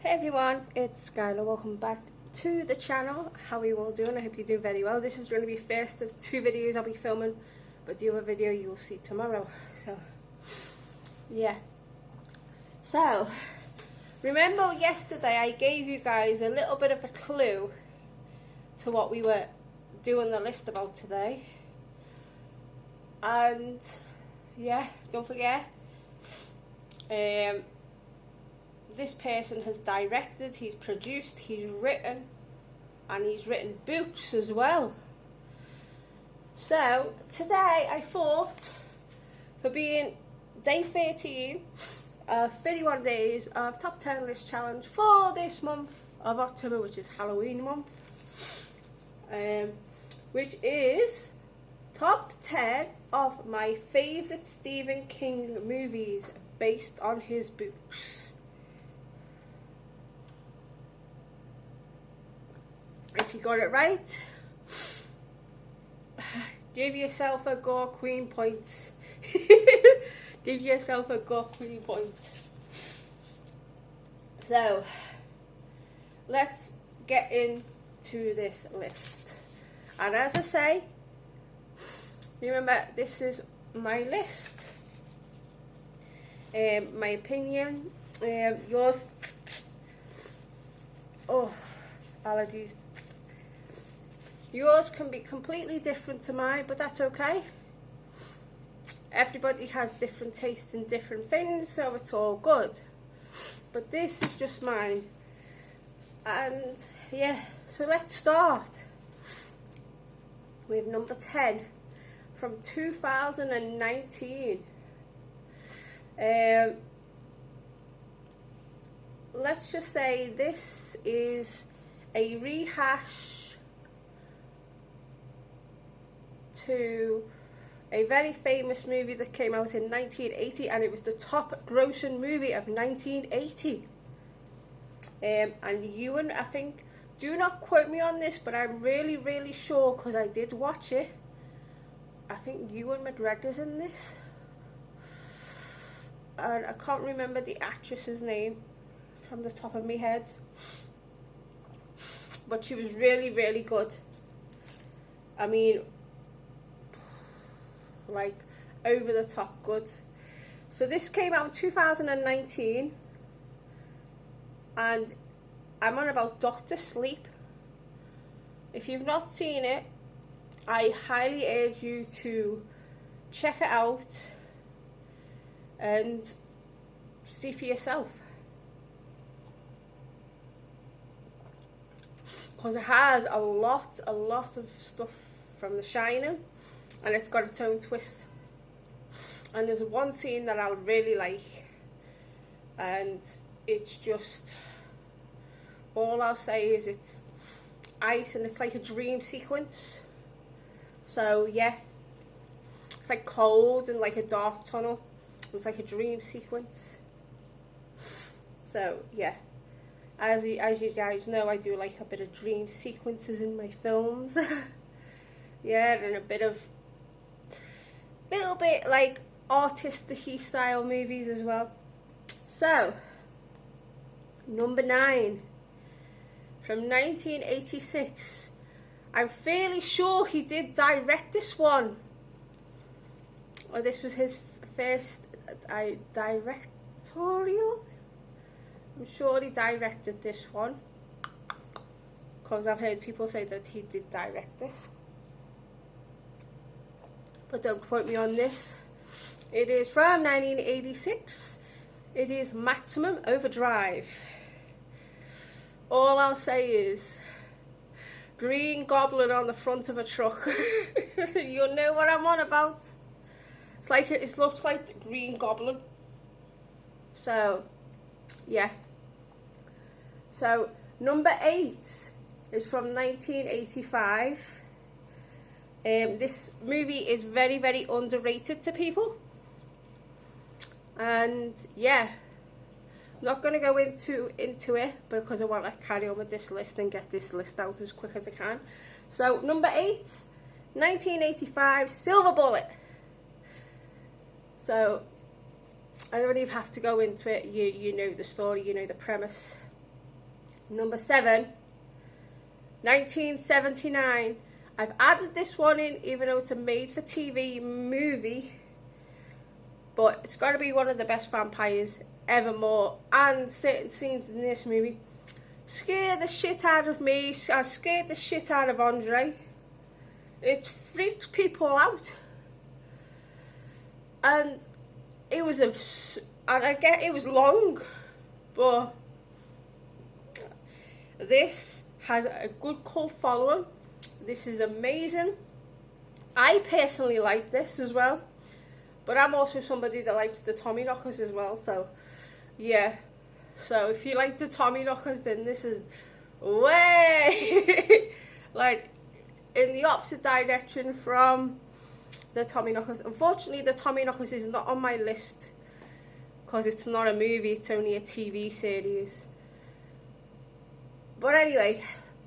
Hey everyone, it's Skyla. Welcome back to the channel. How are you all doing? I hope you're doing very well. This is going to be first of two videos I'll be filming, but the other video you'll see tomorrow. So, yeah. So, remember yesterday I gave you guys a little bit of a clue to what we were doing the list about today. And, yeah, don't forget. This person has directed, he's produced, he's written, and he's written books as well. So today I thought, for being day 13 of 31 days of top 10 list challenge for this month of October, which is Halloween month, which is top 10 of my favourite Stephen King movies based on his books. If you got it right, give yourself a Gore Queen point. Give yourself a Gore Queen point. So, let's get into this list. And as I say, remember, this is my list. My opinion, yours. Oh, allergies. Yours can be completely different to mine, but that's okay. Everybody has different tastes in different things, so it's all good. But this is just mine. And yeah, so let's start with number 10 from 2019. Let's just say this is a rehash to a very famous movie that came out in 1980, and it was the top grossing movie of 1980. And Ewan, I think, do not quote me on this, but I'm really sure, because I did watch it, I think Ewan McGregor's in this, and I can't remember the actress's name from the top of my head, but she was really good. I mean, like, over the top good. So this came out in 2019, and I'm on about Dr. Sleep. If you've not seen it, I highly urge you to check it out and see for yourself, because it has a lot of stuff from The Shining, and it's got its own twist. And there's one scene that I really like, and it's just, all I'll say is it's ice, and it's like a dream sequence. So yeah, it's like cold and like a dark tunnel. It's like a dream sequence. So yeah, as you guys know, I do like a bit of dream sequences in my films. Yeah, and a little bit like artistic-y style movies as well. So, number 9 from 1986. I'm fairly sure he did direct this one, or this was his first directorial. I'm sure he directed this one, because I've heard people say that he did direct this, but don't quote me on this. It is from 1986. It is Maximum Overdrive. All I'll say is Green Goblin on the front of a truck. You'll know what I'm on about. It's like, it looks like the Green Goblin. So yeah. So number 8 is from 1985. This movie is very underrated to people, and yeah, I'm not going to go into it because I want to carry on with this list and get this list out as quick as I can. So number 8, 1985, Silver Bullet. So I don't even have to go into it. You know the story, you know the premise. Number 7, 1979. I've added this one in, even though it's a made-for-TV movie, but it's got to be one of the best vampires evermore, and certain scenes in this movie scared the shit out of me. I scared the shit out of Andre. It freaked people out, and it was and I get it was long, but this has a good cult following. This is amazing. I personally like this as well, but I'm also somebody that likes the Tommyknockers as well, so yeah. So if you like the Tommyknockers, then this is way like in the opposite direction from the Tommyknockers. Unfortunately, the Tommyknockers is not on my list because it's not a movie, it's only a TV series. But anyway,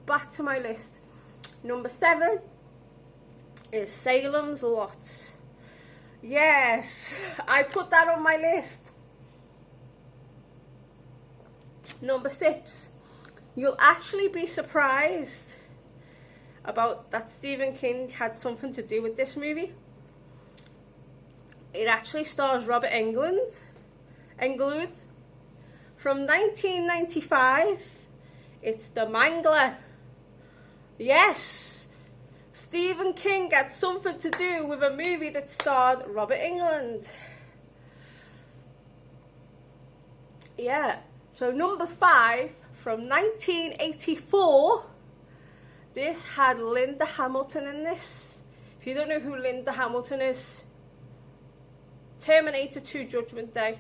back to my list. Number 7 is Salem's Lot. Yes, I put that on my list. Number 6, you'll actually be surprised about that Stephen King had something to do with this movie. It actually stars Robert Englund from 1995. It's The Mangler. Yes, Stephen King had something to do with a movie that starred Robert Englund. Yeah. So number 5 from 1984. This had Linda Hamilton in this. If you don't know who Linda Hamilton is, Terminator 2 Judgment Day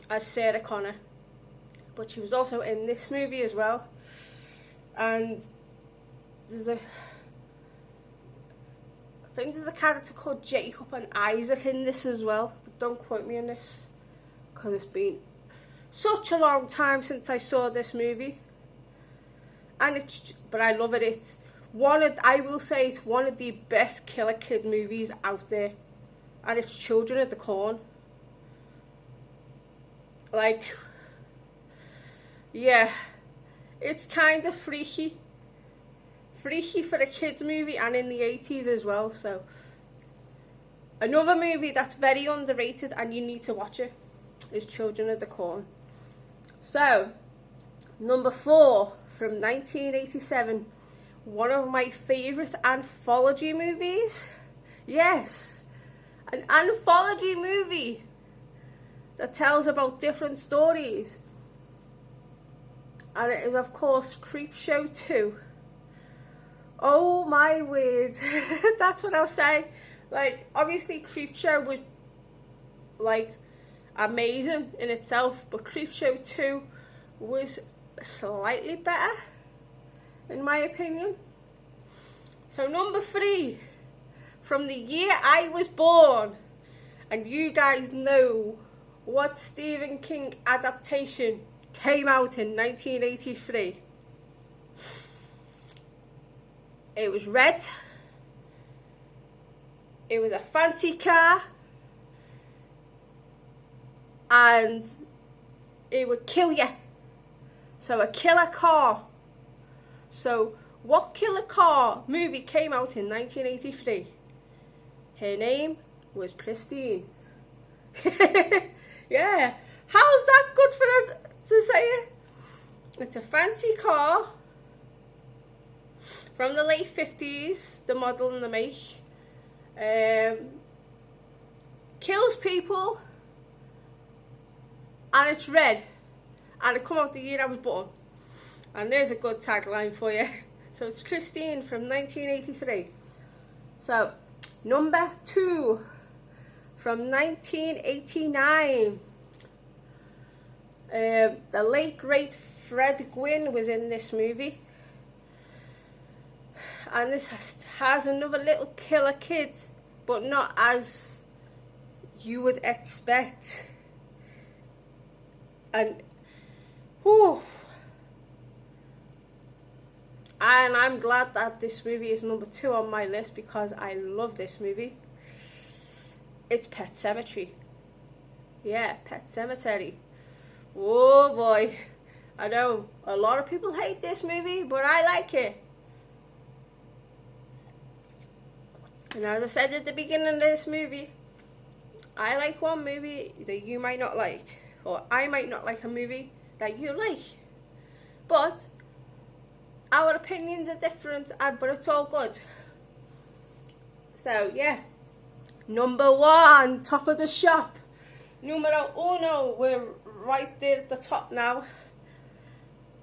as Sarah Connor. But she was also in this movie as well. And I think there's a character called Jacob and Isaac in this as well. But don't quote me on this, because it's been such a long time since I saw this movie. But I love it. I will say it's one of the best Killer Kid movies out there. And it's Children of the Corn. Like, yeah, it's kind of freaky for a kids movie, and in the 80s as well. So another movie that's very underrated and you need to watch it is Children of the Corn. So number 4 from 1987, one of my favourite anthology movies. Yes, an anthology movie that tells about different stories. And it is, of course, Creepshow 2. Oh my word. That's what I'll say. Like, obviously Creepshow was, like, amazing in itself, but Creepshow 2 was slightly better, in my opinion. So number 3, from the year I was born, and you guys know what Stephen King adaptation came out in 1983. It was red. It was a fancy car. And it would kill you. So a killer car. So what killer car movie came out in 1983? Her name was Christine. Yeah. How's that good for us to say it? It's a fancy car from the late 50s, the model and the make. Kills people, and it's red, and it come out the year I was born. And there's a good tagline for you. So it's Christine from 1983. So number 2 from 1989. The late great Fred Gwynne was in this movie. And this has another little killer kid, but not as you would expect. And, whew. And I'm glad that this movie is number 2 on my list, because I love this movie. It's Pet Sematary. Yeah, Pet Sematary. Oh boy. I know a lot of people hate this movie, but I like it. And as I said at the beginning of this movie, I like one movie that you might not like, or I might not like a movie that you like. But our opinions are different, but it's all good. So yeah, number one, top of the shop. Numero uno, we're right there at the top now.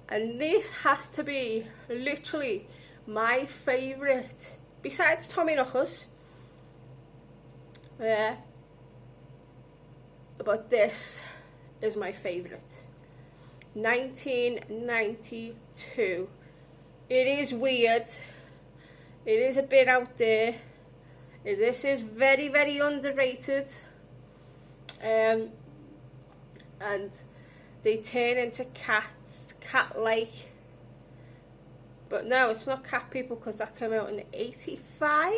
And this has to be literally my favourite, besides Tommy Knuckles. Yeah. But this is my favourite. 1992. It is weird. It is a bit out there. This is very, very underrated. And they turn into cats, cat-like. But no, it's not cat people, because that came out in 85.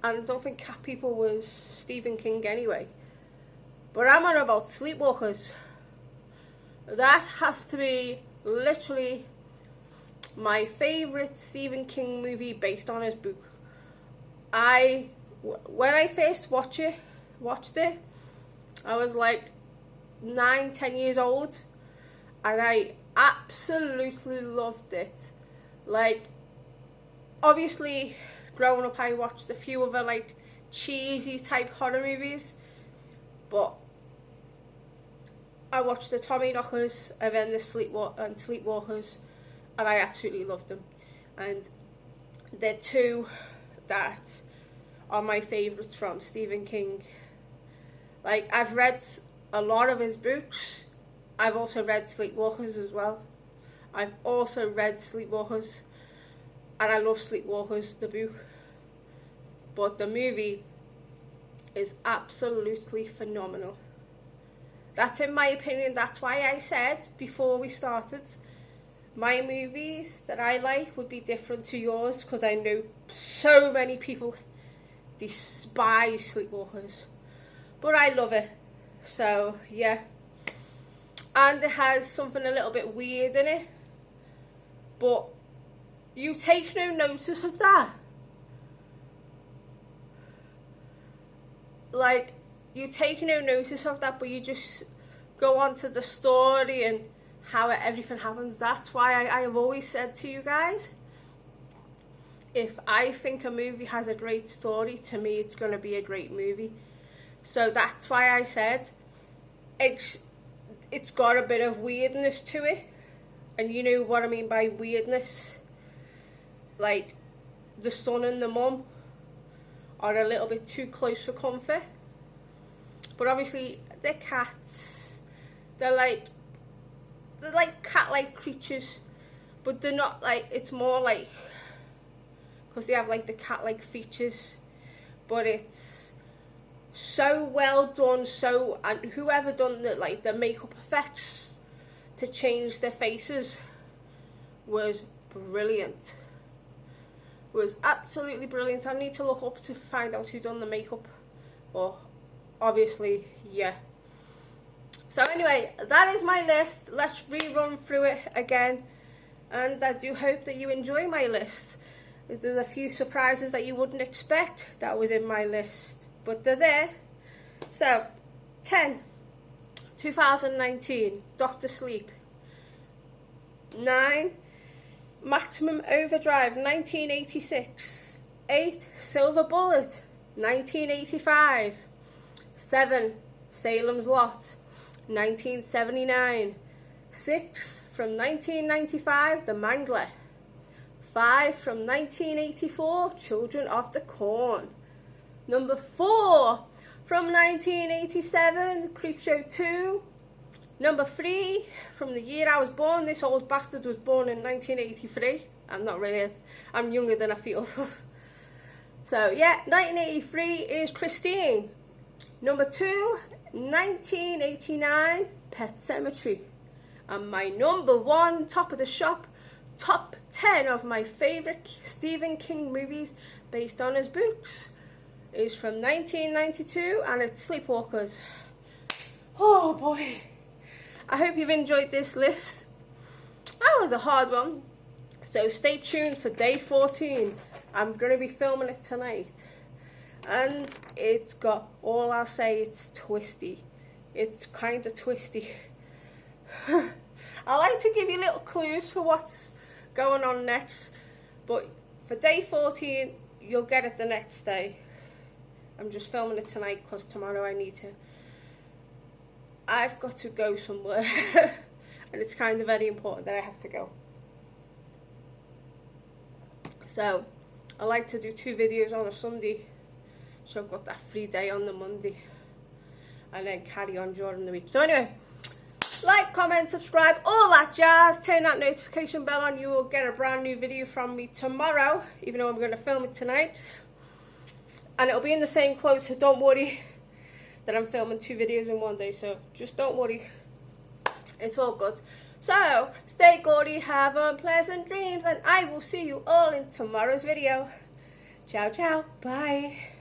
And I don't think Cat People was Stephen King anyway. But I'm on about Sleepwalkers. That has to be literally my favourite Stephen King movie based on his book. When I first watched it, I was like 9-10 years old, and I absolutely loved it. Like, obviously growing up I watched a few other like cheesy type horror movies, but I watched the Tommy Knockers and then the Sleepwalkers, and I absolutely loved them. And they're two that are my favourites from Stephen King. Like, I've read a lot of his books. I've also read Sleepwalkers as well. I've also read Sleepwalkers, and I love Sleepwalkers, the book. But the movie is absolutely phenomenal. That's in my opinion. That's why I said before we started, my movies that I like would be different to yours, because I know so many people despise Sleepwalkers, but I love it. So yeah, and it has something a little bit weird in it, but you take no notice of that. Like, you take no notice of that, but you just go on to the story and how everything happens. That's why I have always said to you guys, if I think a movie has a great story, to me it's going to be a great movie. So that's why I said it's got a bit of weirdness to it. And you know what I mean by weirdness? Like, the son and the mum are a little bit too close for comfort. But obviously they're cats. They're like cat-like creatures, but they're not like, it's more like, because they have like the cat-like features, but it's so well done. And whoever done the makeup effects to change their faces was brilliant. Was absolutely brilliant. I need to look up to find out who done the makeup, but obviously, yeah. So anyway, that is my list. Let's rerun through it again, and I do hope that you enjoy my list. There's a few surprises that you wouldn't expect that was in my list, but they're there. So 10, 2019, Dr. Sleep. 9, Maximum Overdrive, 1986. 8, Silver Bullet, 1985. 7, Salem's Lot, 1979. 6, from 1995, The Mangler. 5, from 1984, Children of the Corn. Number 4, from 1987, Creepshow 2. Number 3, from the year I was born. This old bastard was born in 1983. I'm not really, I'm younger than I feel. So yeah, 1983 is Christine. Number 2, 1989, Pet Sematary. And my number 1, top of the shop, top 10 of my favourite Stephen King movies based on his books is from 1992, and it's Sleepwalkers. Oh boy. I hope you've enjoyed this list. That was a hard one. So stay tuned for day 14. I'm going to be filming it tonight. And it's got, all I'll say, it's twisty. It's kind of twisty. I like to give you little clues for what's going on next. But for day 14, you'll get it the next day. I'm just filming it tonight because tomorrow I've got to go somewhere. And it's kind of very important that I have to go. So, I like to do 2 videos on a Sunday. So I've got that free day on the Monday. And then carry on during the week. So anyway, like, comment, subscribe, all that jazz. Turn that notification bell on. You will get a brand new video from me tomorrow. Even though I'm going to film it tonight. And it'll be in the same clothes. So don't worry that I'm filming 2 videos in one day. So just don't worry. It's all good. So, stay gaudy, have unpleasant dreams, and I will see you all in tomorrow's video. Ciao, ciao, bye.